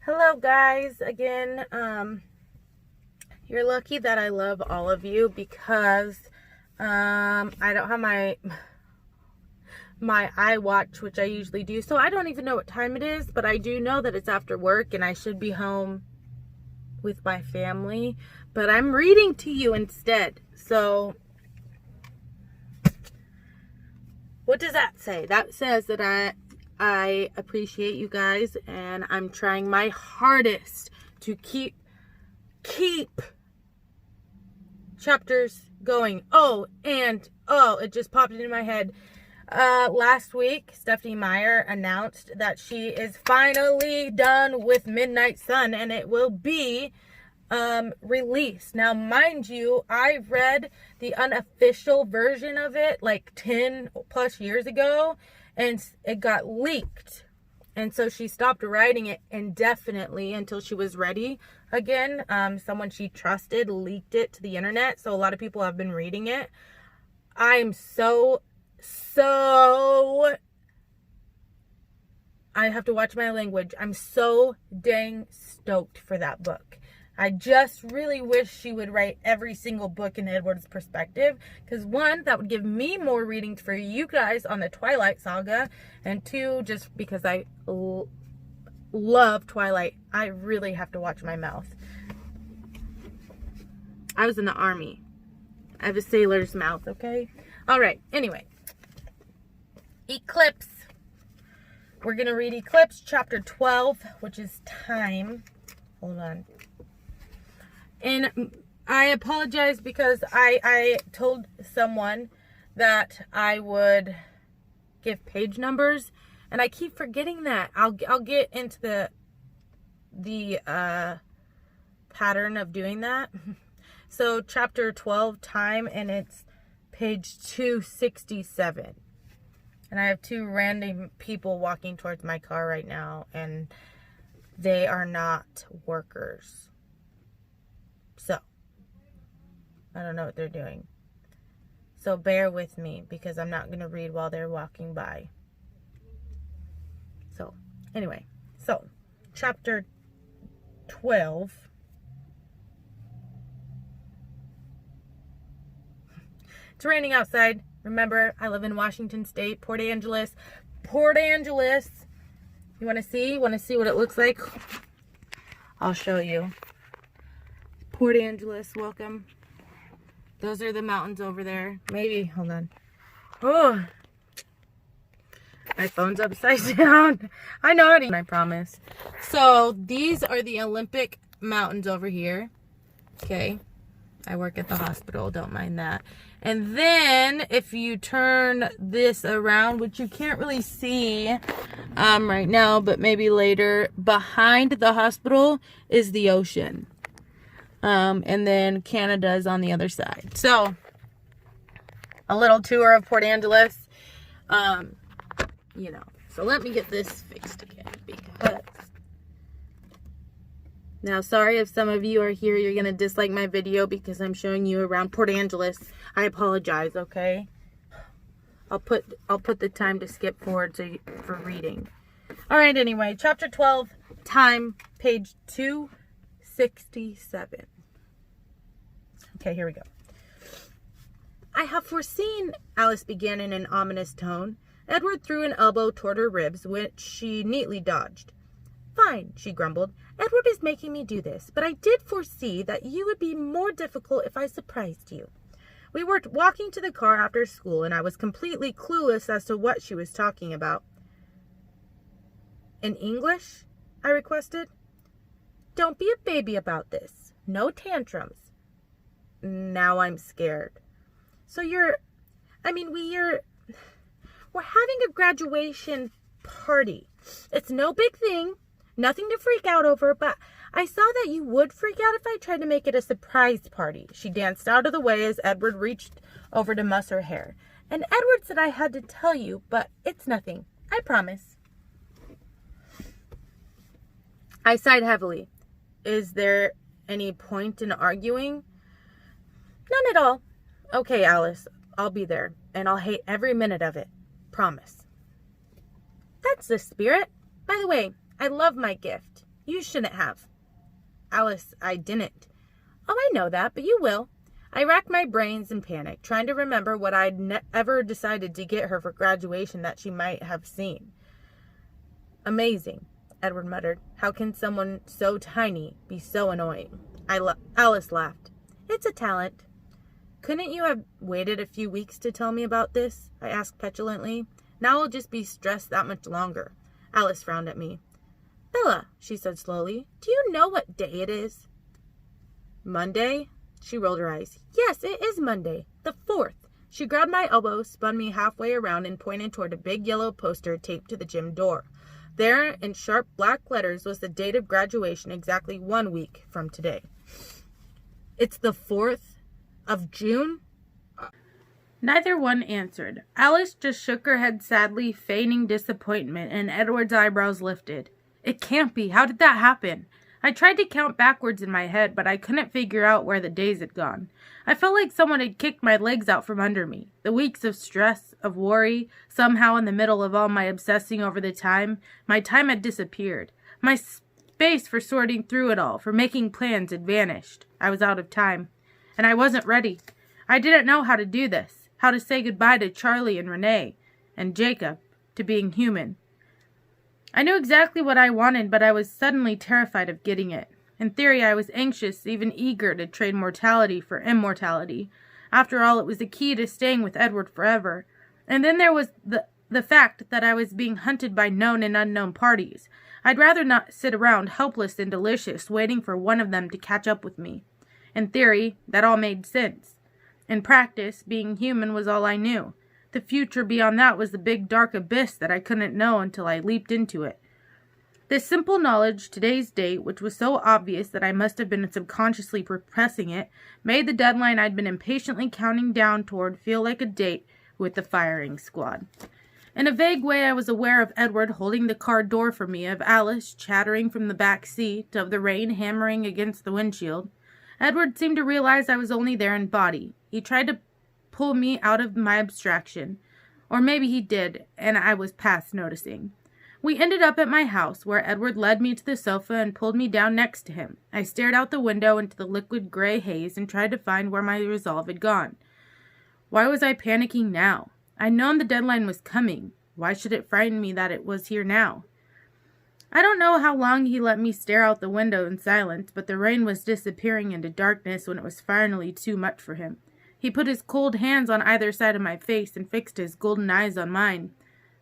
Hello guys, again, you're lucky that I love all of you because I don't have my iWatch, which I usually do, so I don't even know what time it is, but I do know that it's after work and I should be home with my family, but I'm reading to you instead. So what does that say? That says that I appreciate you guys, and I'm trying my hardest to keep chapters going. It just popped into my head. Last week, Stephanie Meyer announced that she is finally done with Midnight Sun, and it will be released. Now, mind you, I read the unofficial version of it like 10 plus years ago, and it got leaked. And so she stopped writing it indefinitely until she was ready again. Someone she trusted leaked it to the internet, so a lot of people have been reading it. I'm so I have to watch my language. I'm so dang stoked for that book. I just really wish she would write every single book in Edward's perspective, because one, that would give me more readings for you guys on the Twilight Saga, and two, just because I love Twilight, I really have to watch my mouth. I was in the army. I have a sailor's mouth, okay? All right, anyway. Eclipse. We're going to read Eclipse chapter 12, which is time. Hold on. And I apologize because I told someone that I would give page numbers, and I keep forgetting that. I'll get into the pattern of doing that. So chapter 12, time, and it's page 267. And I have two random people walking towards my car right now, and they are not workers. So, I don't know what they're doing. So bear with me, because I'm not going to read while they're walking by. So, anyway. So, chapter 12. It's raining outside. Remember, I live in Washington State, Port Angeles. Port Angeles. You want to see? You want to see what it looks like? I'll show you. Port Angeles, welcome. Those are the mountains over there. Maybe, hold on. Oh, my phone's upside down. I know it, I promise. So, these are the Olympic mountains over here. Okay. I work at the hospital, don't mind that. And then, if you turn this around, which you can't really see right now, but maybe later, behind the hospital is the ocean. And then Canada is on the other side. So, a little tour of Port Angeles. So let me get this fixed again, because now, sorry if some of you are here, you're going to dislike my video because I'm showing you around Port Angeles. I apologize, okay? I'll put the time to skip forward for reading. All right, anyway, chapter 12, time, page 267. Okay, here we go. I have foreseen, Alice began in an ominous tone. Edward threw an elbow toward her ribs, which she neatly dodged. Fine, she grumbled. Edward is making me do this, but I did foresee that you would be more difficult if I surprised you. We were walking to the car after school, and I was completely clueless as to what she was talking about. In English? I requested. Don't be a baby about this. No tantrums. Now I'm scared. So we're having a graduation party. It's no big thing. Nothing to freak out over, but I saw that you would freak out if I tried to make it a surprise party. She danced out of the way as Edward reached over to muss her hair. And Edward said I had to tell you, but it's nothing. I promise. I sighed heavily. Is there any point in arguing? None at all. Okay, Alice, I'll be there, and I'll hate every minute of it. Promise. That's the spirit. By the way, I love my gift. You shouldn't have. Alice, I didn't. Oh, I know that, but you will. I racked my brains in panic, trying to remember what I'd ever decided to get her for graduation that she might have seen. Amazing, Edward muttered. How can someone so tiny be so annoying? Alice laughed. It's a talent. Couldn't you have waited a few weeks to tell me about this? I asked petulantly. Now I'll just be stressed that much longer. Alice frowned at me. Bella, she said slowly, do you know what day it is? Monday? She rolled her eyes. Yes, it is Monday, the 4th. She grabbed my elbow, spun me halfway around, and pointed toward a big yellow poster taped to the gym door. There, in sharp black letters, was the date of graduation exactly 1 week from today. It's the 4th of June? Neither one answered. Alice just shook her head sadly, feigning disappointment, and Edward's eyebrows lifted. It can't be. How did that happen? I tried to count backwards in my head, but I couldn't figure out where the days had gone. I felt like someone had kicked my legs out from under me. The weeks of stress, of worry, somehow in the middle of all my obsessing over the time, my time had disappeared. My space for sorting through it all, for making plans, had vanished. I was out of time. And I wasn't ready. I didn't know how to do this, how to say goodbye to Charlie and Renee, and Jacob, to being human. I knew exactly what I wanted, but I was suddenly terrified of getting it. In theory, I was anxious, even eager to trade mortality for immortality. After all, it was the key to staying with Edward forever. And then there was the fact that I was being hunted by known and unknown parties. I'd rather not sit around, helpless and delicious, waiting for one of them to catch up with me. In theory, that all made sense. In practice, being human was all I knew. The future beyond that was the big dark abyss that I couldn't know until I leaped into it. This simple knowledge, today's date, which was so obvious that I must have been subconsciously repressing it, made the deadline I'd been impatiently counting down toward feel like a date with the firing squad. In a vague way, I was aware of Edward holding the car door for me, of Alice chattering from the back seat, of the rain hammering against the windshield. Edward seemed to realize I was only there in body. He tried to pull me out of my abstraction. Or maybe he did, and I was past noticing. We ended up at my house, where Edward led me to the sofa and pulled me down next to him. I stared out the window into the liquid gray haze and tried to find where my resolve had gone. Why was I panicking now? I'd known the deadline was coming. Why should it frighten me that it was here now? I don't know how long he let me stare out the window in silence, but the rain was disappearing into darkness when it was finally too much for him. He put his cold hands on either side of my face and fixed his golden eyes on mine.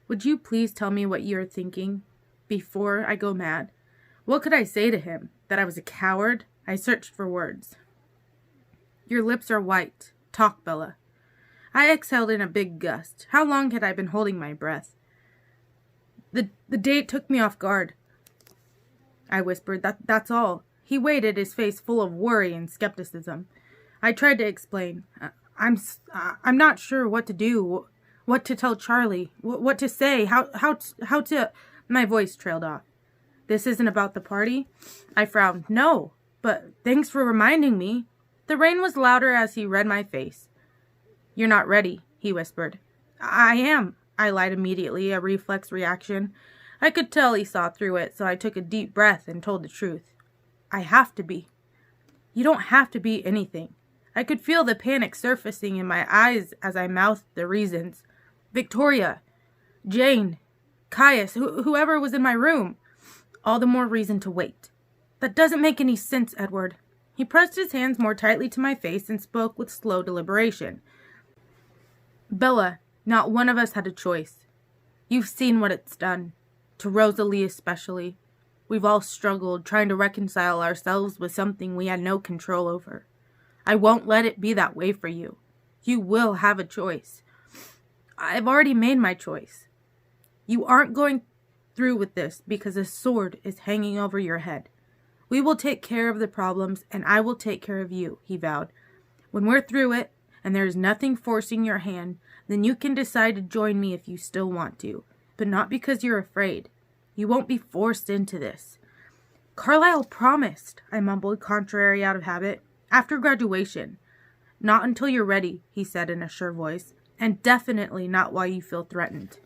Would you please tell me what you are thinking before I go mad? What could I say to him? That I was a coward? I searched for words. Your lips are white. Talk, Bella. I exhaled in a big gust. How long had I been holding my breath? The date took me off guard. I whispered. That's all. He waited, his face full of worry and skepticism. I tried to explain. I'm not sure what to do, what to tell Charlie, what to say, how to... My voice trailed off. This isn't about the party? I frowned. No, but thanks for reminding me. The rain was louder as he read my face. You're not ready, he whispered. I am, I lied immediately, a reflex reaction. I could tell he saw through it, so I took a deep breath and told the truth. I have to be. You don't have to be anything. I could feel the panic surfacing in my eyes as I mouthed the reasons. Victoria, Jane, Caius, whoever was in my room. All the more reason to wait. That doesn't make any sense, Edward. He pressed his hands more tightly to my face and spoke with slow deliberation. Bella, not one of us had a choice. You've seen what it's done. To Rosalie especially. We've all struggled, trying to reconcile ourselves with something we had no control over. I won't let it be that way for you. You will have a choice. I've already made my choice. You aren't going through with this because a sword is hanging over your head. We will take care of the problems, and I will take care of you, he vowed. When we're through it, and there is nothing forcing your hand, then you can decide to join me if you still want to, but not because you're afraid. You won't be forced into this. Carlyle promised, I mumbled, contrary out of habit. After graduation. Not until you're ready, he said in a sure voice, and definitely not while you feel threatened.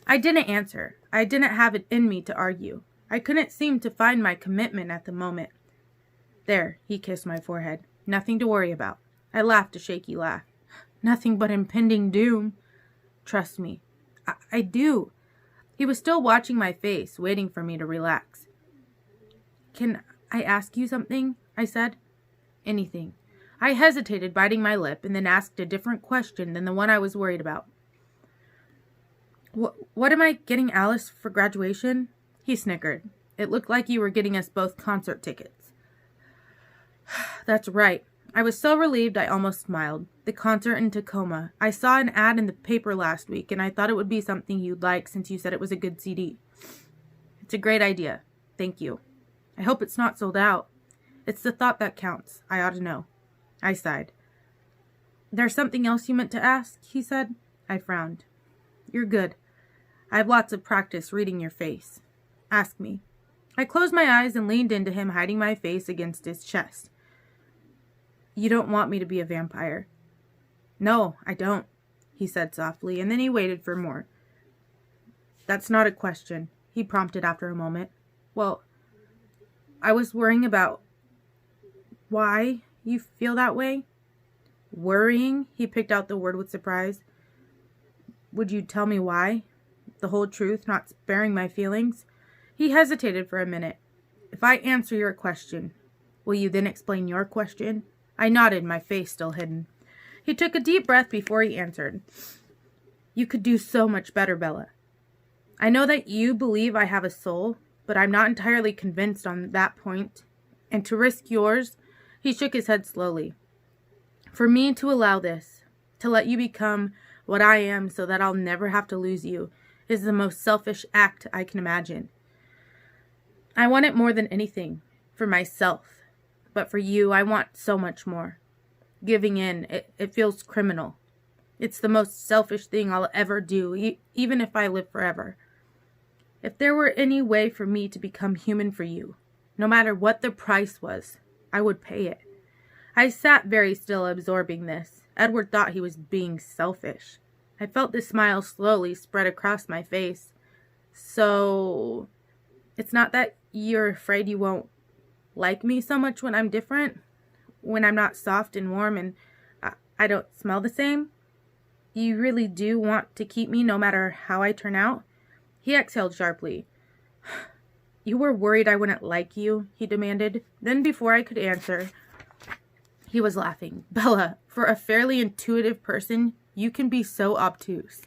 I didn't answer. I didn't have it in me to argue. I couldn't seem to find my commitment at the moment. There, he kissed my forehead. Nothing to worry about. I laughed a shaky laugh. Nothing but impending doom. Trust me. I do. He was still watching my face, waiting for me to relax. Can I ask you something? I said. Anything. I hesitated, biting my lip, and then asked a different question than the one I was worried about. What am I getting Alice for graduation? He snickered. It looked like you were getting us both concert tickets. That's right. I was so relieved I almost smiled. The concert in Tacoma. I saw an ad in the paper last week, and I thought it would be something you'd like since you said it was a good CD. It's a great idea. Thank you. I hope it's not sold out. It's the thought that counts. I ought to know. I sighed. There's something else you meant to ask, he said. I frowned. You're good. I have lots of practice reading your face. Ask me. I closed my eyes and leaned into him, hiding my face against his chest. You don't want me to be a vampire. No, I don't, he said softly, and then he waited for more. That's not a question, he prompted after a moment. Well, I was worrying about why you feel that way. Worrying? He picked out the word with surprise. Would you tell me why? The whole truth, not sparing my feelings? He hesitated for a minute. If I answer your question, will you then explain your question? I nodded, my face still hidden. He took a deep breath before he answered. You could do so much better, Bella. I know that you believe I have a soul, but I'm not entirely convinced on that point. And to risk yours, he shook his head slowly. For me to allow this, to let you become what I am so that I'll never have to lose you, is the most selfish act I can imagine. I want it more than anything, for myself. But for you, I want so much more. Giving in, it feels criminal. It's the most selfish thing I'll ever do, even if I live forever. If there were any way for me to become human for you, no matter what the price was, I would pay it. I sat very still, absorbing this. Edward thought he was being selfish. I felt the smile slowly spread across my face. So, it's not that you're afraid you won't like me so much when I'm different? When I'm not soft and warm and I don't smell the same? You really do want to keep me no matter how I turn out? He exhaled sharply. You were worried I wouldn't like you, he demanded. Then before I could answer, he was laughing. Bella, for a fairly intuitive person, you can be so obtuse.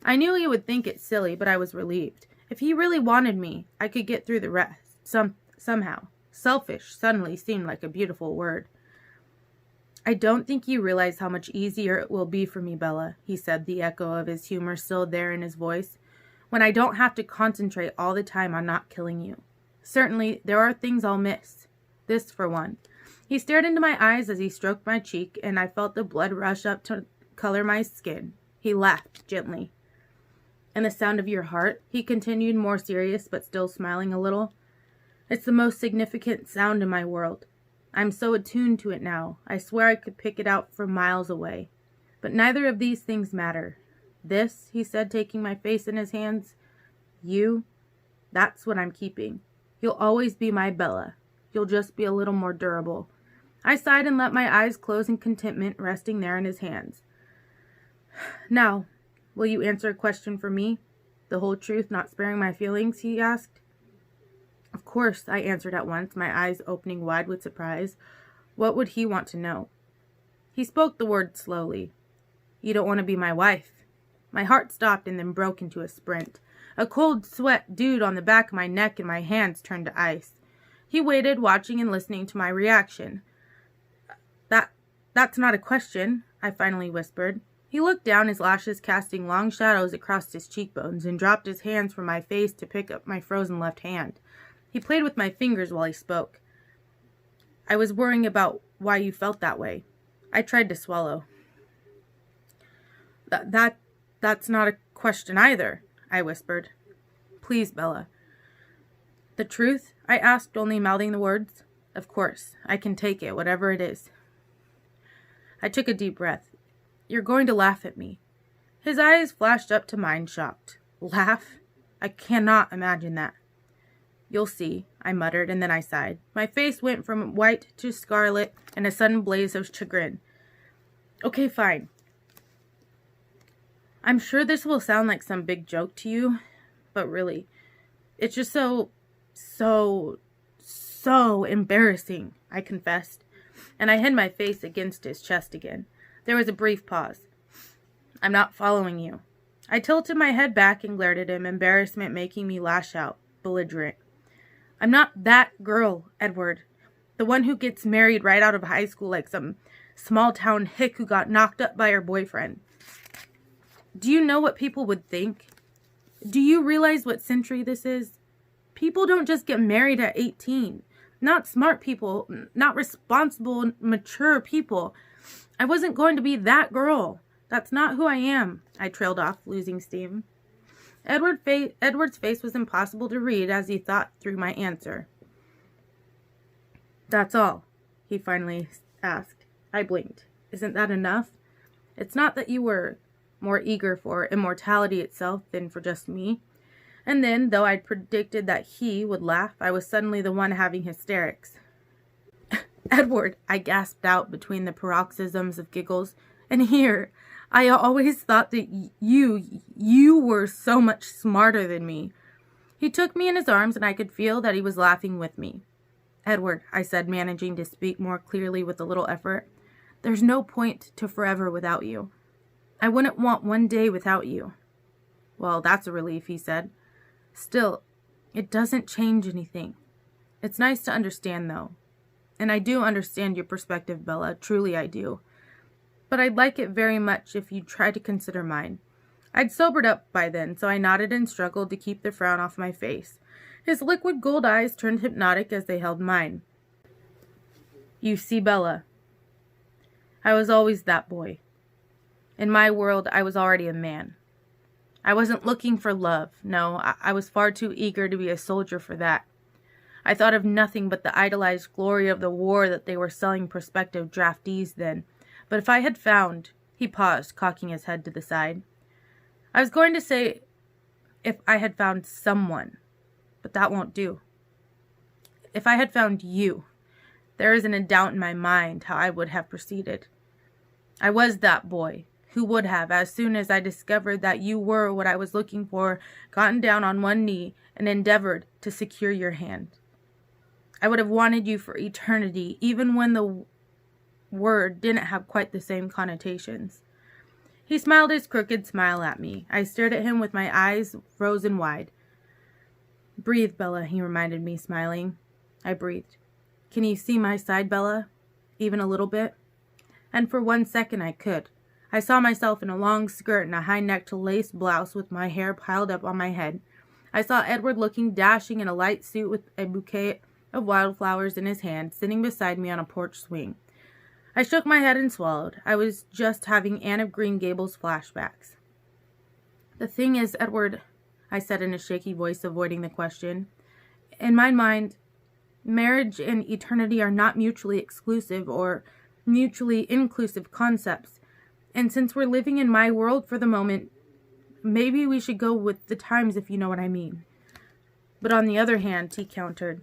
I knew he would think it silly, but I was relieved. If he really wanted me, I could get through the rest. Somehow. Selfish suddenly seemed like a beautiful word. I don't think you realize how much easier it will be for me, Bella, he said, the echo of his humor still there in his voice, when I don't have to concentrate all the time on not killing you. Certainly, there are things I'll miss. This, for one. He stared into my eyes as he stroked my cheek, and I felt the blood rush up to color my skin. He laughed gently. And the sound of your heart, he continued, more serious but still smiling a little. It's the most significant sound in my world. I'm so attuned to it now. I swear I could pick it out from miles away. But neither of these things matter. This, he said, taking my face in his hands, you, that's what I'm keeping. You'll always be my Bella. You'll just be a little more durable. I sighed and let my eyes close in contentment, resting there in his hands. Now, will you answer a question for me? The whole truth, not sparing my feelings, he asked. Of course, I answered at once, my eyes opening wide with surprise. What would he want to know? He spoke the word slowly. You don't want to be my wife. My heart stopped and then broke into a sprint. A cold sweat dewed on the back of my neck and my hands turned to ice. He waited, watching and listening to my reaction. That's not a question, I finally whispered. He looked down, his lashes casting long shadows across his cheekbones, and dropped his hands from my face to pick up my frozen left hand. He played with my fingers while he spoke. I was worrying about why you felt that way. I tried to swallow. That's not a question either, I whispered. Please, Bella. The truth? I asked, only mouthing the words. Of course, I can take it, whatever it is. I took a deep breath. You're going to laugh at me. His eyes flashed up to mine, shocked. Laugh? I cannot imagine that. You'll see, I muttered, and then I sighed. My face went from white to scarlet in a sudden blaze of chagrin. Okay, fine. I'm sure this will sound like some big joke to you, but really, it's just so embarrassing, I confessed, and I hid my face against his chest again. There was a brief pause. I'm not following you. I tilted my head back and glared at him, embarrassment making me lash out, belligerent. I'm not that girl, Edward. The one who gets married right out of high school like some small-town hick who got knocked up by her boyfriend. Do you know what people would think? Do you realize what century this is? People don't just get married at 18. Not smart people, not responsible, mature people. I wasn't going to be that girl. That's not who I am. I trailed off, losing steam. Edward's face was impossible to read as he thought through my answer. That's all, he finally asked. I blinked. Isn't that enough? It's not that you were more eager for immortality itself than for just me. And then, though I'd predicted that he would laugh, I was suddenly the one having hysterics. Edward, I gasped out between the paroxysms of giggles. And here, I always thought that you were so much smarter than me. He took me in his arms, and I could feel that he was laughing with me. Edward, I said, managing to speak more clearly with a little effort, there's no point to forever without you. I wouldn't want one day without you. Well, that's a relief, he said. Still, it doesn't change anything. It's nice to understand, though. And I do understand your perspective, Bella. Truly I do. But I'd like it very much if you'd try to consider mine. I'd sobered up by then, so I nodded and struggled to keep the frown off my face. His liquid gold eyes turned hypnotic as they held mine. You see, Bella, I was always that boy. In my world, I was already a man. I wasn't looking for love. No, I was far too eager to be a soldier for that. I thought of nothing but the idolized glory of the war that they were selling prospective draftees then. But if I had found... He paused, cocking his head to the side. I was going to say if I had found someone, but that won't do. If I had found you, there isn't a doubt in my mind how I would have proceeded. I was that boy who would have, as soon as I discovered that you were what I was looking for, gotten down on one knee and endeavored to secure your hand. I would have wanted you for eternity, even when the word didn't have quite the same connotations. He smiled his crooked smile at me. I stared at him with my eyes frozen wide. Breathe, Bella, he reminded me, smiling. I breathed. Can you see my side, Bella? Even a little bit? And for 1 second I could. I saw myself in a long skirt and a high-necked lace blouse with my hair piled up on my head. I saw Edward looking dashing in a light suit with a bouquet of wildflowers in his hand, sitting beside me on a porch swing. I shook my head and swallowed. I was just having Anne of Green Gables flashbacks. The thing is, Edward, I said in a shaky voice, avoiding the question, in my mind, marriage and eternity are not mutually exclusive or mutually inclusive concepts. And since we're living in my world for the moment, maybe we should go with the times, if you know what I mean. But on the other hand, he countered,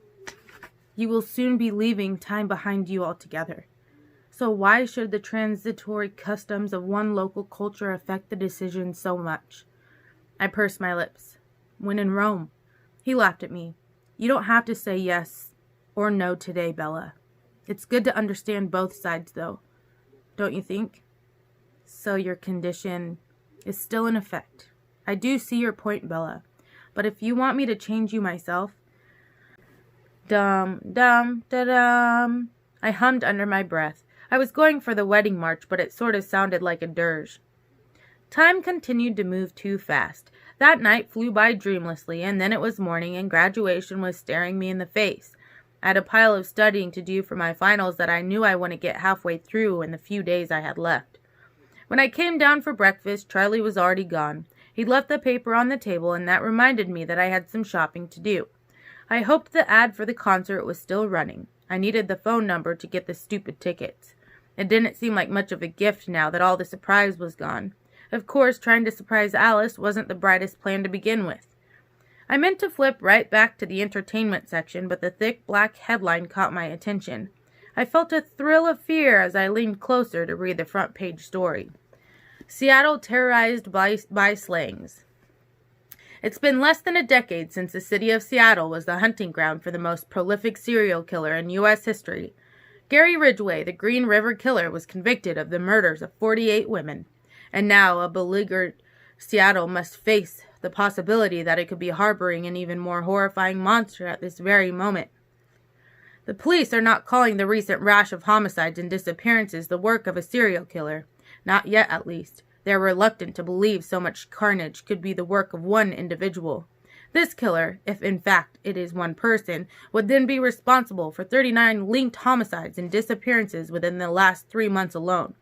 you will soon be leaving time behind you altogether. So why should the transitory customs of one local culture affect the decision so much? I pursed my lips. When in Rome. He laughed at me. You don't have to say yes or no today, Bella. It's good to understand both sides, though. Don't you think? So your condition is still in effect. I do see your point, Bella. But if you want me to change you myself... Dum-dum-da-dum. I hummed under my breath. I was going for the wedding march, but it sort of sounded like a dirge. Time continued to move too fast. That night flew by dreamlessly, and then it was morning, and graduation was staring me in the face. I had a pile of studying to do for my finals that I knew I wouldn't get halfway through in the few days I had left. When I came down for breakfast, Charlie was already gone. He'd left the paper on the table, and that reminded me that I had some shopping to do. I hoped the ad for the concert was still running. I needed the phone number to get the stupid tickets. It didn't seem like much of a gift now that all the surprise was gone. Of course, trying to surprise Alice wasn't the brightest plan to begin with. I meant to flip right back to the entertainment section, but the thick black headline caught my attention. I felt a thrill of fear as I leaned closer to read the front page story. Seattle terrorized by slangs. It's been less than a decade since the city of Seattle was the hunting ground for the most prolific serial killer in U.S. history. Gary Ridgway, the Green River Killer, was convicted of the murders of 48 women, and now a beleaguered Seattle must face the possibility that it could be harboring an even more horrifying monster at this very moment. The police are not calling the recent rash of homicides and disappearances the work of a serial killer. Not yet, at least. They are reluctant to believe so much carnage could be the work of one individual. This killer, if in fact it is one person, would then be responsible for 39 linked homicides and disappearances within the last 3 months alone.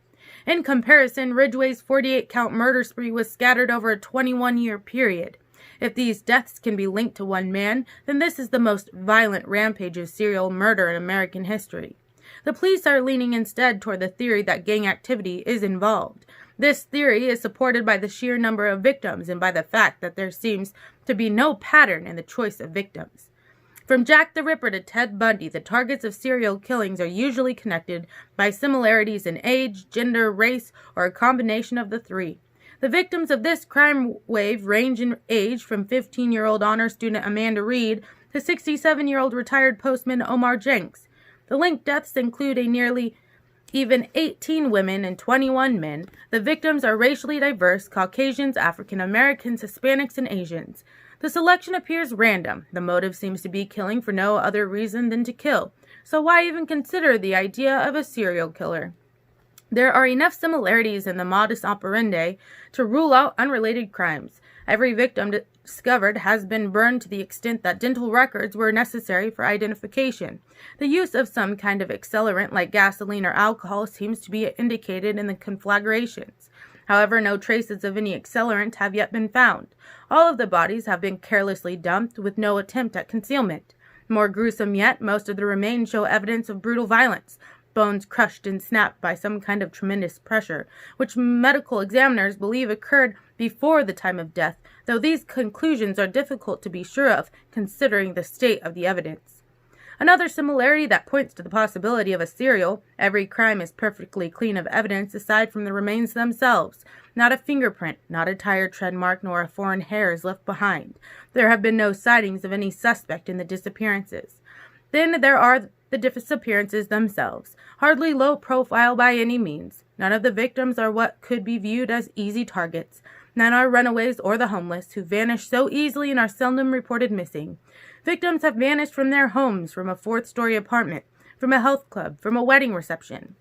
In comparison, Ridgway's 48-count murder spree was scattered over a 21-year period. If these deaths can be linked to one man, then this is the most violent rampage of serial murder in American history. The police are leaning instead toward the theory that gang activity is involved. This theory is supported by the sheer number of victims and by the fact that there seems to be no pattern in the choice of victims. From Jack the Ripper to Ted Bundy, the targets of serial killings are usually connected by similarities in age, gender, race, or a combination of the three. The victims of this crime wave range in age from 15-year-old honor student Amanda Reed to 67-year-old retired postman Omar Jenks. The linked deaths include a nearly even 18 women and 21 men. The victims are racially diverse: Caucasians, African Americans, Hispanics, and Asians. The selection appears random. The motive seems to be killing for no other reason than to kill. So why even consider the idea of a serial killer? There are enough similarities in the modus operandi to rule out unrelated crimes. Every victim discovered has been burned to the extent that dental records were necessary for identification. The use of some kind of accelerant like gasoline or alcohol seems to be indicated in the conflagrations. However, no traces of any accelerant have yet been found. All of the bodies have been carelessly dumped with no attempt at concealment. More gruesome yet, most of the remains show evidence of brutal violence. Bones crushed and snapped by some kind of tremendous pressure, which medical examiners believe occurred before the time of death, though these conclusions are difficult to be sure of considering the state of the evidence. Another similarity that points to the possibility of a serial: every crime is perfectly clean of evidence aside from the remains themselves. Not a fingerprint, not a tire tread mark, nor a foreign hair is left behind. There have been no sightings of any suspect in the disappearances. Then there are the disappearances themselves, hardly low profile by any means. None of the victims are what could be viewed as easy targets. None are runaways or the homeless, who vanish so easily and are seldom reported missing. Victims have vanished from their homes, from a fourth-story apartment, from a health club, from a wedding reception.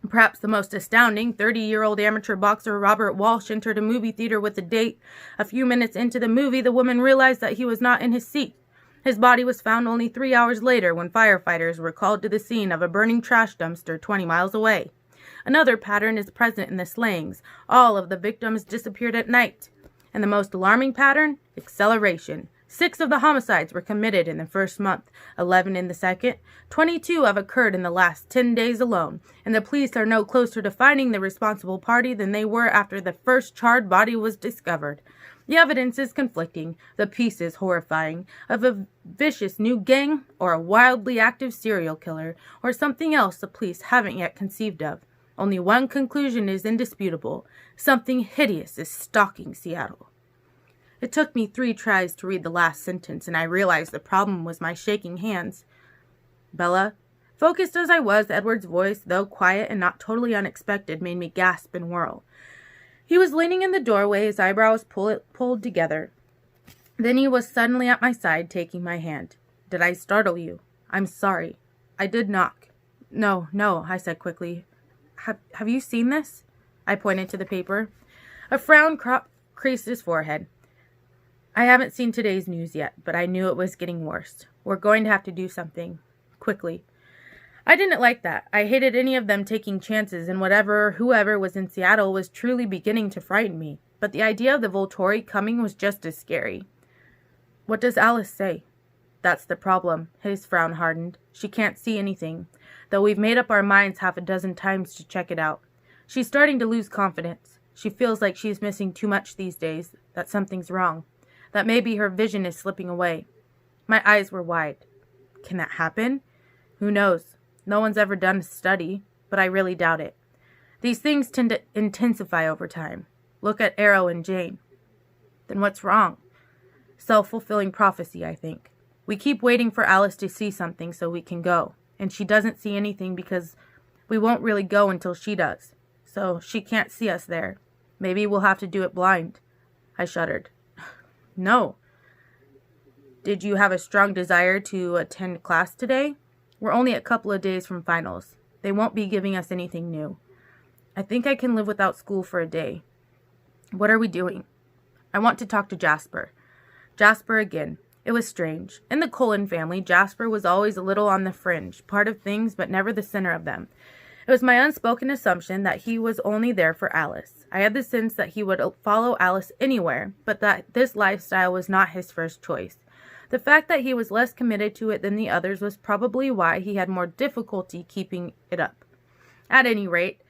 Perhaps the most astounding, 30-year-old amateur boxer Robert Walsh entered a movie theater with a date. A few minutes into the movie, the woman realized that he was not in his seat. His body was found only 3 hours later when firefighters were called to the scene of a burning trash dumpster 20 miles away. Another pattern is present in the slayings. All of the victims disappeared at night. And the most alarming pattern? Acceleration. 6 of the homicides were committed in the first month, 11 in the second. 22 have occurred in the last 10 days alone, and the police are no closer to finding the responsible party than they were after the first charred body was discovered. The evidence is conflicting, the piece is horrifying, of a vicious new gang, or a wildly active serial killer, or something else the police haven't yet conceived of. Only one conclusion is indisputable: something hideous is stalking Seattle. It took me 3 tries to read the last sentence, and I realized the problem was my shaking hands. Bella? Focused as I was, Edward's voice, though quiet and not totally unexpected, made me gasp and whirl. He was leaning in the doorway, his eyebrows pulled together. Then he was suddenly at my side, taking my hand. Did I startle you? I'm sorry. I did knock. No, I said quickly. Have you seen this? I pointed to the paper. A frown creased his forehead. I haven't seen today's news yet, but I knew it was getting worse. We're going to have to do something. Quickly. I didn't like that. I hated any of them taking chances, and whoever was in Seattle was truly beginning to frighten me. But the idea of the Volturi coming was just as scary. What does Alice say? That's the problem. His frown hardened. She can't see anything, though we've made up our minds 6 times to check it out. She's starting to lose confidence. She feels like she's missing too much these days, that something's wrong. that maybe her vision is slipping away. My eyes were wide. Can that happen? Who knows? No one's ever done a study, but I really doubt it. These things tend to intensify over time. Look at Arrow and Jane. Then what's wrong? Self-fulfilling prophecy, I think. We keep waiting for Alice to see something so we can go, and she doesn't see anything because we won't really go until she does. So she can't see us there. Maybe we'll have to do it blind. I shuddered. No. Did you have a strong desire to attend class today? We're only a couple of days from finals. They won't be giving us anything new. I think I can live without school for a day. What are we doing? I want to talk to Jasper. Jasper again. It was strange. In the Cullen family, Jasper was always a little on the fringe, part of things but never the center of them. It was my unspoken assumption that he was only there for Alice. I had the sense that he would follow Alice anywhere, but that this lifestyle was not his first choice. The fact that he was less committed to it than the others was probably why he had more difficulty keeping it up. At any rate,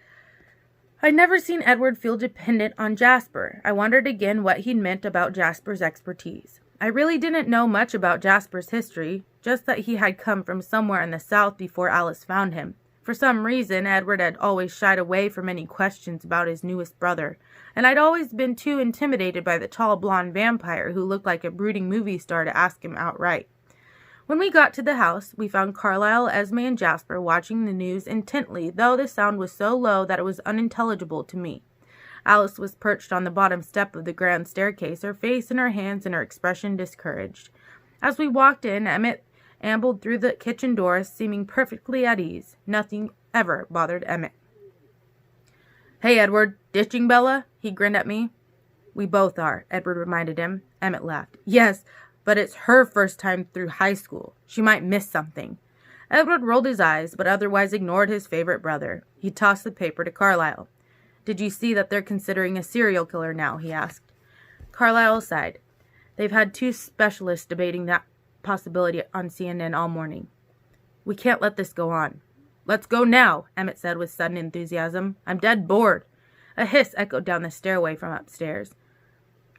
I'd never seen Edward feel dependent on Jasper. I wondered again what he'd meant about Jasper's expertise. I really didn't know much about Jasper's history, just that he had come from somewhere in the South before Alice found him. For some reason, Edward had always shied away from any questions about his newest brother, and I'd always been too intimidated by the tall blonde vampire who looked like a brooding movie star to ask him outright. When we got to the house, we found Carlisle, Esme, and Jasper watching the news intently, though the sound was so low that it was unintelligible to me. Alice was perched on the bottom step of the grand staircase, her face in her hands and her expression discouraged. As we walked in, Emmett ambled through the kitchen door, seeming perfectly at ease. Nothing ever bothered Emmett. "Hey, Edward, ditching Bella?" He grinned at me. "We both are," Edward reminded him. Emmett laughed. "Yes, but it's her first time through high school. She might miss something." Edward rolled his eyes, but otherwise ignored his favorite brother. He tossed the paper to Carlisle. "Did you see that they're considering a serial killer now?" he asked. Carlisle sighed. "They've had 2 specialists debating that possibility on CNN all morning. We can't let this go on." "Let's go now," Emmett said with sudden enthusiasm. "I'm dead bored." A hiss echoed down the stairway from upstairs.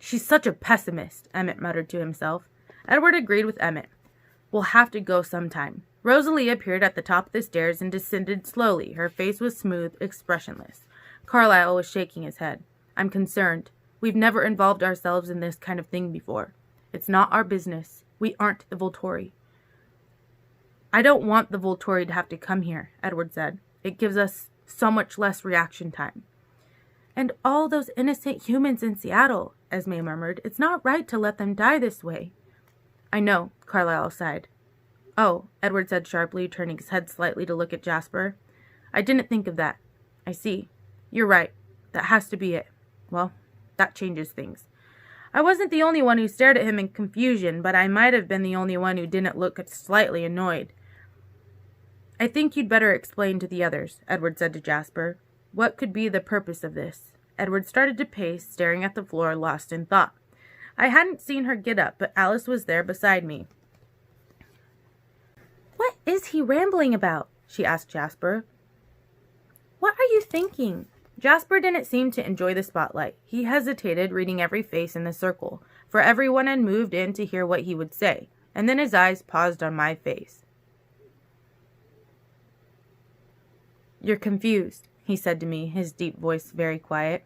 "She's such a pessimist," Emmett muttered to himself. Edward agreed with Emmett. "We'll have to go sometime." Rosalie appeared at the top of the stairs and descended slowly. Her face was smooth, expressionless. Carlisle was shaking his head. "I'm concerned. We've never involved ourselves in this kind of thing before. It's not our business. We aren't the Volturi." "I don't want the Volturi to have to come here," Edward said. "It gives us so much less reaction time." "And all those innocent humans in Seattle," Esme murmured. "It's not right to let them die this way." "I know," Carlisle sighed. "Oh," Edward said sharply, turning his head slightly to look at Jasper. "I didn't think of that. I see. You're right. That has to be it. Well, that changes things." I wasn't the only one who stared at him in confusion, but I might have been the only one who didn't look slightly annoyed. "I think you'd better explain to the others," Edward said to Jasper. "What could be the purpose of this?" Edward started to pace, staring at the floor, lost in thought. I hadn't seen her get up, but Alice was there beside me. "What is he rambling about?" she asked Jasper. "What are you thinking?" Jasper didn't seem to enjoy the spotlight. He hesitated, reading every face in the circle, for everyone had moved in to hear what he would say, and then his eyes paused on my face. "You're confused," he said to me, his deep voice very quiet.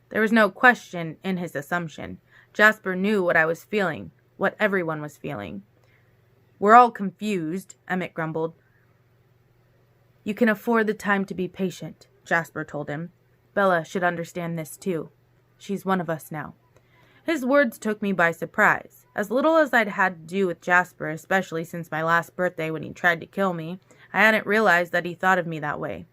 There was no question in his assumption. Jasper knew what I was feeling, what everyone was feeling. "We're all confused," Emmett grumbled. "You can afford the time to be patient," Jasper told him. "Bella should understand this too. She's one of us now." His words took me by surprise. As little as I'd had to do with Jasper, especially since my last birthday when he tried to kill me, I hadn't realized that he thought of me that way.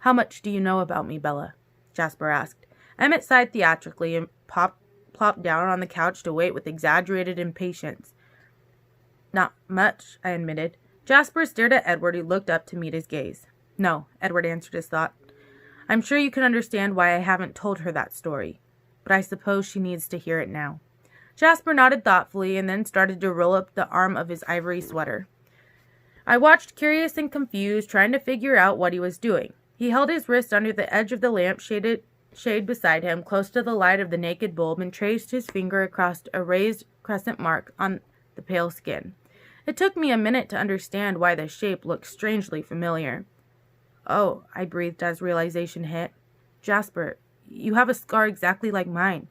"How much do you know about me, Bella?" Jasper asked. Emmett sighed theatrically and plopped down on the couch to wait with exaggerated impatience. "Not much," I admitted. Jasper stared at Edward, who looked up to meet his gaze. "No," Edward answered his thought. "I'm sure you can understand why I haven't told her that story, but I suppose she needs to hear it now." Jasper nodded thoughtfully and then started to roll up the arm of his ivory sweater. I watched, curious and confused, trying to figure out what he was doing. He held his wrist under the edge of the lampshade shade beside him, close to the light of the naked bulb, and traced his finger across a raised crescent mark on the pale skin. It took me a minute to understand why the shape looked strangely familiar. "Oh," I breathed as realization hit. "Jasper, you have a scar exactly like mine."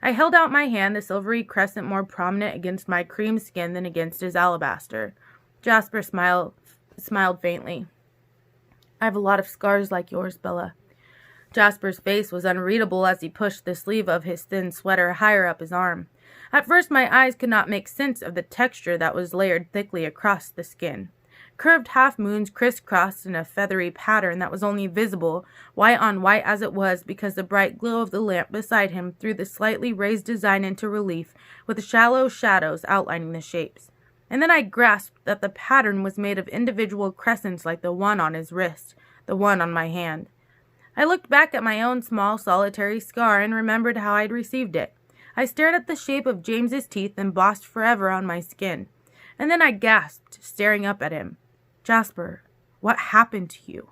I held out my hand, the silvery crescent more prominent against my cream skin than against his alabaster. Jasper smiled faintly. "I have a lot of scars like yours, Bella." Jasper's face was unreadable as he pushed the sleeve of his thin sweater higher up his arm. At first my eyes could not make sense of the texture that was layered thickly across the skin. Curved half-moons crisscrossed in a feathery pattern that was only visible, white on white as it was, because the bright glow of the lamp beside him threw the slightly raised design into relief, with shallow shadows outlining the shapes. And then I grasped that the pattern was made of individual crescents like the one on his wrist, the one on my hand. I looked back at my own small, solitary scar and remembered how I'd received it. I stared at the shape of James's teeth embossed forever on my skin. And then I gasped, staring up at him. "Jasper, what happened to you?"